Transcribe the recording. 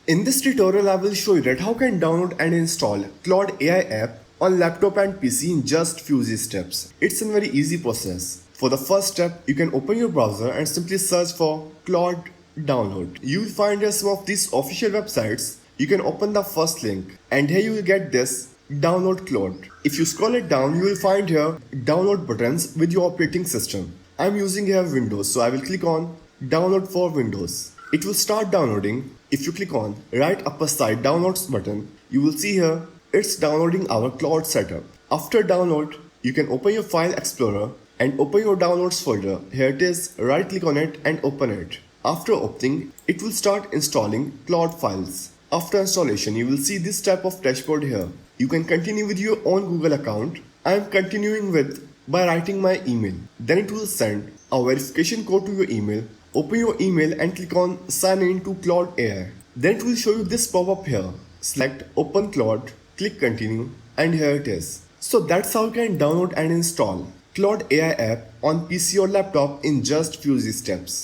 In this tutorial, I will show you that how can download and install Claude AI app on laptop and PC in just few easy steps. It's a very easy process. For the first step, you can open your browser and simply search for Claude download. You will find here some of these official websites. You can open the first link and here you will get this download Claude. If you scroll it down, you will find here download buttons with your operating system. I'm using here Windows, so I will click on download for Windows. It will start downloading. If you click on right upper side downloads button, you will see here it's downloading our Claude setup. After download, you can open your file explorer and open your downloads folder. Here it is, right click on it and open it. After opening, it will start installing Claude files. After installation, you will see this type of dashboard here. You can continue with your own Google account. I am continuing with by writing my email. Then it will send a verification code to your email. Open your email and click on sign in to Claude AI. Then it will show you this pop-up here. Select open Claude, click continue, and here it is. So that's how you can download and install Claude AI app on PC or laptop in just few easy steps.